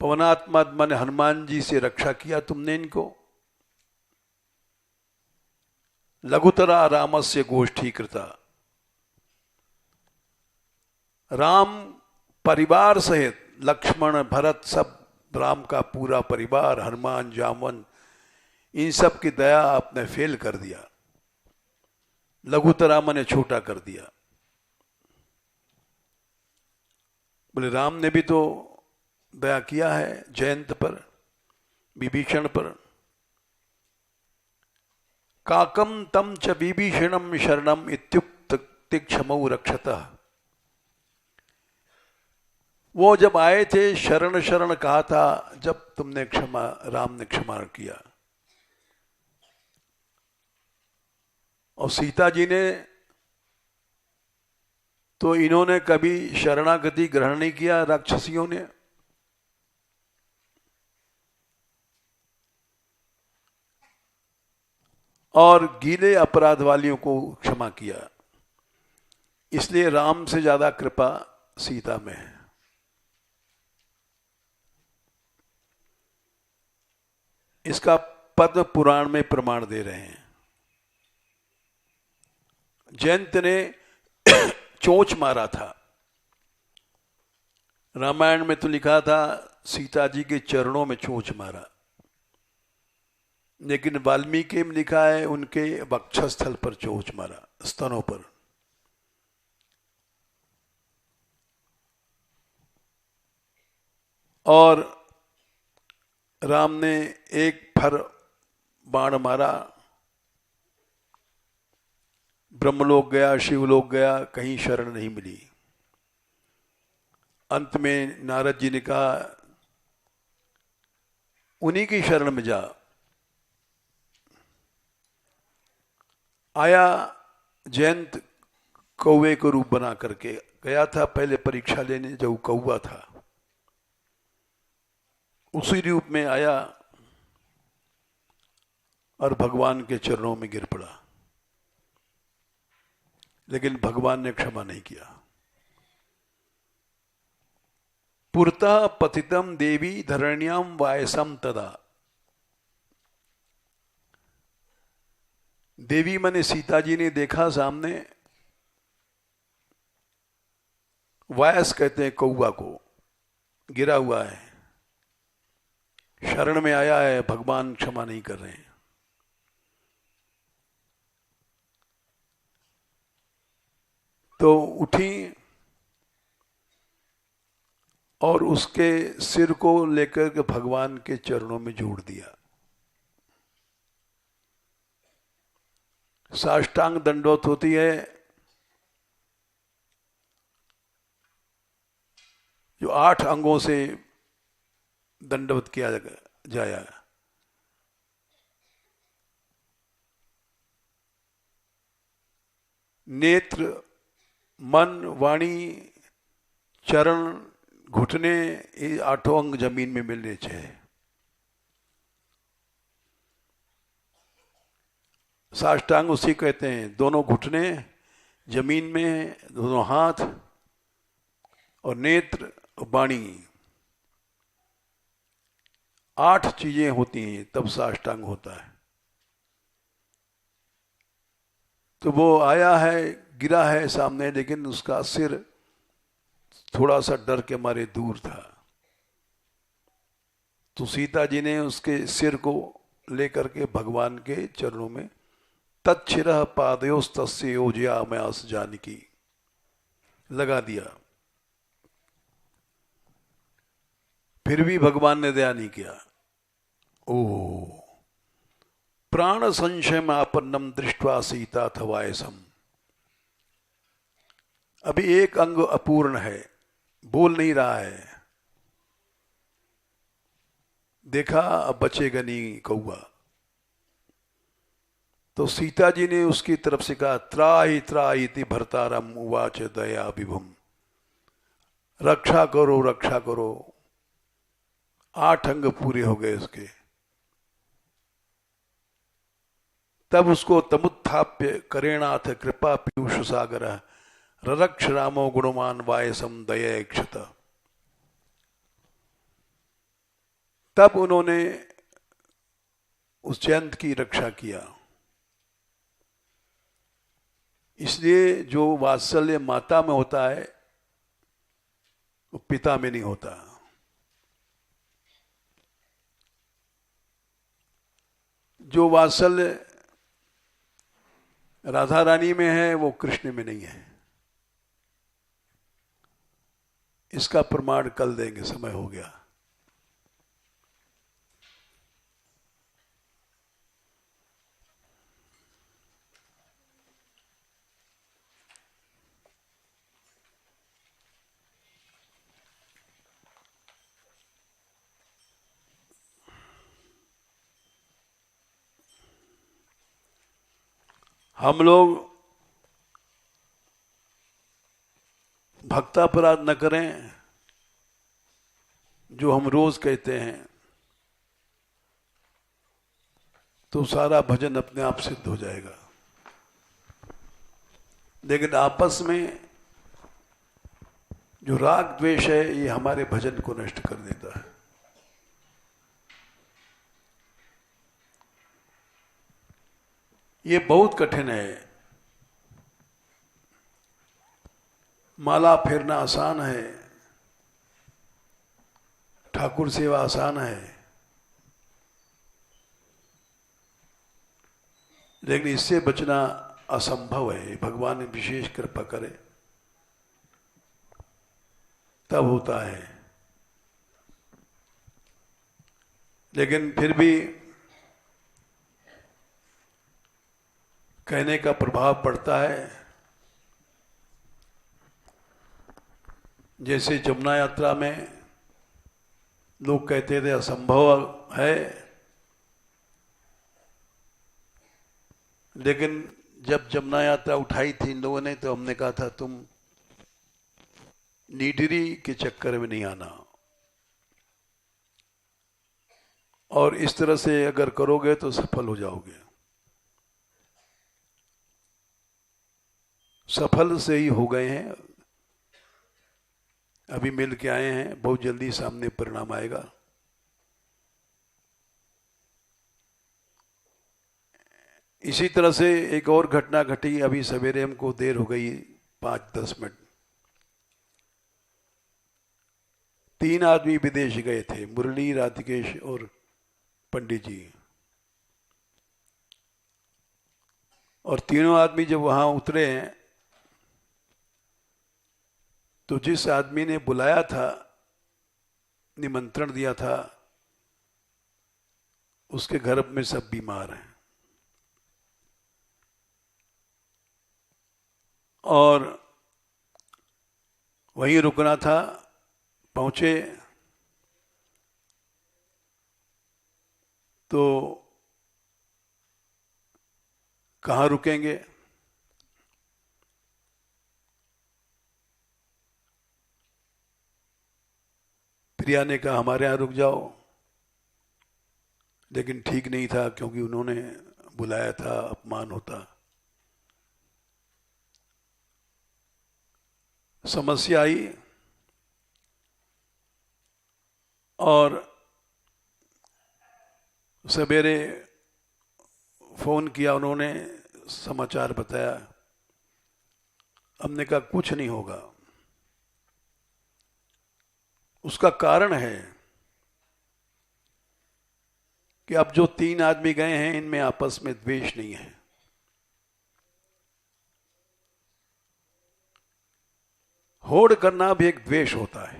पवनात्मा माने हनुमान जी से रक्षा किया तुमने इनको। लघुतरा रामस्य गोष्ठी कृता, राम परिवार सहित लक्ष्मण भरत सब, राम का पूरा परिवार, हनुमान जामवन, इन सब की दया आपने फेल कर दिया। लघुतरा माने छोटा कर दिया। बोले राम ने भी तो दया किया है जयंत पर, विभीषण पर। काकम तम च विभीषणम शरणम इत्युक्त तिक्षमौ रक्षतः, वो जब आए थे शरण शरण कहा था, जब तुमने क्षमा, राम ने क्षमा किया। और सीता जी ने तो, इन्होंने कभी शरणागति ग्रहण नहीं किया राक्षसियों ने। और गीले अपराध वालियों को क्षमा किया। इसलिए राम से ज्यादा कृपा सीता में है। इसका पद्म पुराण में प्रमाण दे रहे हैं। जयंत ने चोंच मारा था। रामायण में तो लिखा था सीता जी के चरणों में चोंच मारा, लेकिन वाल्मीकि में लिखा है उनके वक्षस्थल पर चोंच मारा, स्तनों पर। और राम ने एक फर बाण मारा, ब्रह्मलोक गया, शिवलोक गया, कहीं शरण नहीं मिली। अंत में नारद जी ने कहा उन्हीं की शरण में जा। आया जयंत कौवे को रूप बना करके गया था, पहले परीक्षा लेने जो कौवा था, उसी रूप में आया और भगवान के चरणों में गिर पड़ा। लेकिन भगवान ने क्षमा नहीं किया। पुरतः पतितम देवी धरण्याम वायसम तदा, देवी माने सीता जी ने देखा सामने, वायस कहते हैं कौवा को, गिरा हुआ है, शरण में आया है, भगवान क्षमा नहीं कर रहे हैं। तो उठी और उसके सिर को लेकर के भगवान के चरणों में जोड़ दिया। साष्टांग दंडवत होती है, जो 8 अंगों से दंडवत किया जाया। नेत्र, मन, वाणी, चरण, घुटने, ये 8 अंग जमीन में मिलने चाहिए। साष्टांग उसी कहते हैं, दोनों घुटने जमीन में, दोनों हाथ और नेत्र और वाणी, 8 चीजें होती हैं तब साष्टांग होता है। तो वो आया है, गिरा है सामने, लेकिन उसका सिर थोड़ा सा डर के मारे दूर था। तो सीता जी ने उसके सिर को लेकर के भगवान के चरणों में, तच्छिरः पादयोस्तस्य योजयामास जानकी, लगा दिया। फिर भी भगवान ने दया नहीं किया। ओ प्राण संशय आपन्नम दृष्ट्वा सीता थवायसम, अभी एक अंग अपूर्ण है, बोल नहीं रहा है। देखा अब बचेगा नहीं कौवा। तो सीता जी ने उसकी तरफ से कहा, त्राहि त्राहि इति भर्तारम उवाच दया विभुम, रक्षा करो रक्षा करो। 8 अंग पूरे हो गए उसके। तब उसको तमुत्थाप्य करेणाथ कृपा पीयूष सागर ररक्ष रामो गुणवान वायसम दयेक्षत। तब उन्होंने उस जयंत की रक्षा किया। इसलिए जो वात्सल्य माता में होता है वो पिता में नहीं होता। जो वात्सल्य राधा रानी में है वो कृष्ण में नहीं है। इसका प्रमाण कल देंगे, समय हो गया। हम लोग भक्तापराध न करें जो हम रोज कहते हैं, तो सारा भजन अपने आप सिद्ध हो जाएगा। लेकिन आपस में जो राग द्वेष है ये हमारे भजन को नष्ट कर देता है। ये बहुत कठिन है। माला फेरना आसान है, ठाकुर सेवा आसान है, लेकिन इससे बचना असंभव है। भगवान विशेष कृपा करे तब होता है। लेकिन फिर भी कहने का प्रभाव पड़ता है। जैसे जमुना यात्रा में लोग कहते थे असंभव है, लेकिन जब जमुना यात्रा उठाई थी इन लोगों ने तो हमने कहा था तुम नीडरी के चक्कर में नहीं आना, और इस तरह से अगर करोगे तो सफल हो जाओगे। सफल से ही हो गए हैं, अभी मिल के आए हैं, बहुत जल्दी सामने परिणाम आएगा। इसी तरह से एक और घटना घटी। अभी सवेरे हमको देर हो गई 5-10 मिनट। 3 आदमी विदेश गए थे, मुरली, राधिकेश और पंडित जी। और तीनों आदमी जब वहां उतरे हैं तो जिस आदमी ने बुलाया था, निमंत्रण दिया था, उसके घर में सब बीमार हैं। और वहीं रुकना था। पहुंचे तो कहाँ रुकेंगे? प्रिया ने कहा हमारे यहाँ रुक जाओ, लेकिन ठीक नहीं था क्योंकि उन्होंने बुलाया था, अपमान होता। समस्या आई और सवेरे फोन किया, उन्होंने समाचार बताया। हमने कहा कुछ नहीं होगा। उसका कारण है कि अब जो 3 आदमी गए हैं इनमें आपस में द्वेष नहीं है। होड़ करना भी एक द्वेष होता है।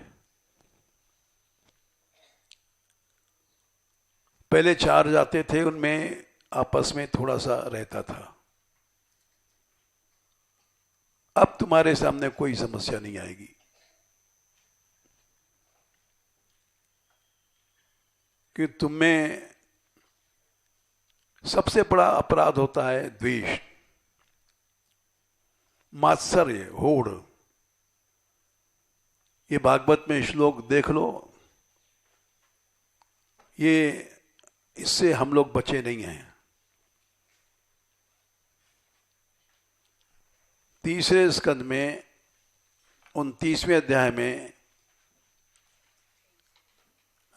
पहले 4 जाते थे, उनमें आपस में थोड़ा सा रहता था। अब तुम्हारे सामने कोई समस्या नहीं आएगी। कि तुम्हें सबसे बड़ा अपराध होता है द्वेष, मात्सर्य, होड़। ये भागवत में श्लोक देख लो। ये इससे हम लोग बचे नहीं हैं। तीसरे स्कंद में 29वें अध्याय में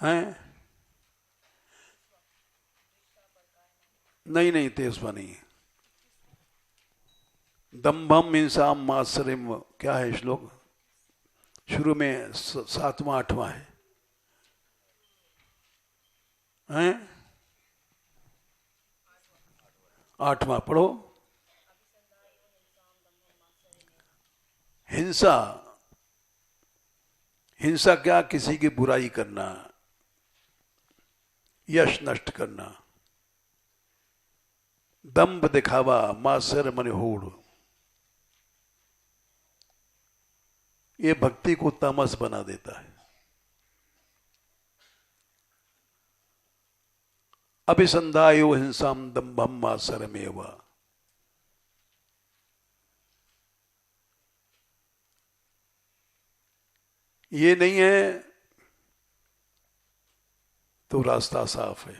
हैं, नहीं 23वां नहीं, दंभम हिंसाम मात्सर्यम, क्या है श्लोक शुरू में 7वां 8वां है, हैं 8वां पढ़ो। हिंसा, हिंसा क्या, किसी की बुराई करना, यश नष्ट करना, दंभ दिखावा, मात्सर्य मन होड़, ये भक्ति को तामस बना देता है। अभिसंधायो हिंसाम दंभम मात्सर्यमेव, ये नहीं है तो रास्ता साफ है,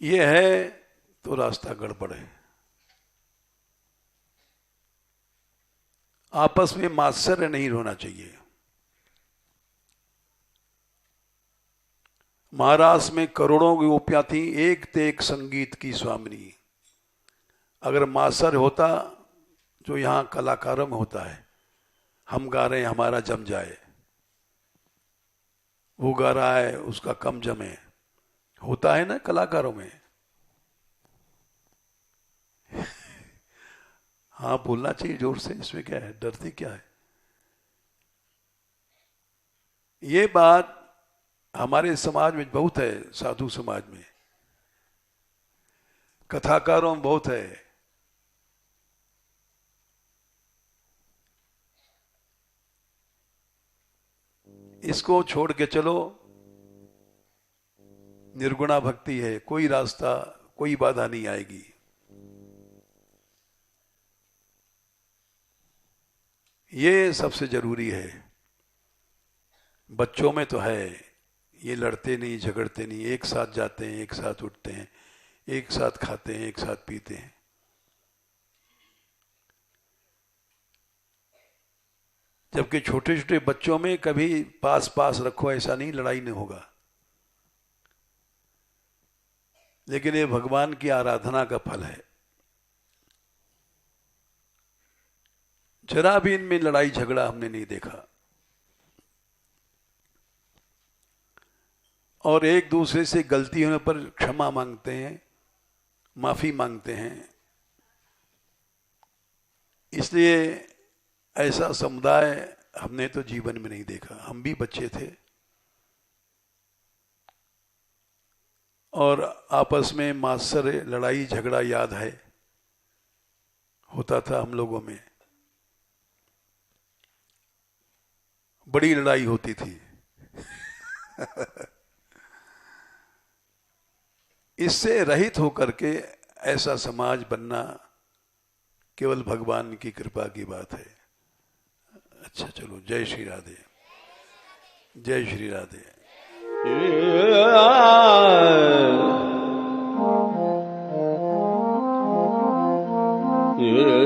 ये है तो रास्ता गड़बड़ है। आपस में मात्सर्य नहीं होना चाहिए। महाराष्ट्र में करोड़ों गोपियां थी, एक ते एक संगीत की स्वामिनी। अगर मात्सर्य होता जो यहां कलाकारों में होता है, हम गा रहे हैं हमारा जम जाए, वो गा रहा है उसका कम जमे, होता है ना कलाकारों में। हाँ बोलना चाहिए जोर से, इसमें क्या है, डरती क्या है। ये बात हमारे समाज में बहुत है, साधु समाज में, कथाकारों में बहुत है। इसको छोड़ के चलो, निर्गुणा भक्ति है, कोई रास्ता कोई बाधा नहीं आएगी। ये सबसे जरूरी है। बच्चों में तो है, ये लड़ते नहीं झगड़ते नहीं, एक साथ जाते हैं, एक साथ उठते हैं, एक साथ खाते हैं, एक साथ पीते हैं। जबकि छोटे छोटे बच्चों में कभी पास पास रखो, ऐसा नहीं, लड़ाई नहीं होगा। लेकिन ये भगवान की आराधना का फल है। जरा भी इनमें लड़ाई झगड़ा हमने नहीं देखा, और एक दूसरे से गलती होने पर क्षमा मांगते हैं, माफी मांगते हैं। इसलिए ऐसा समुदाय हमने तो जीवन में नहीं देखा। हम भी बच्चे थे और आपस में मात्सर्य, लड़ाई झगड़ा याद है, होता था हम लोगों में, बड़ी लड़ाई होती थी। इससे रहित होकर के ऐसा समाज बनना केवल भगवान की कृपा की बात है। अच्छा चलो, जय श्री राधे, जय श्री राधे। Yeah.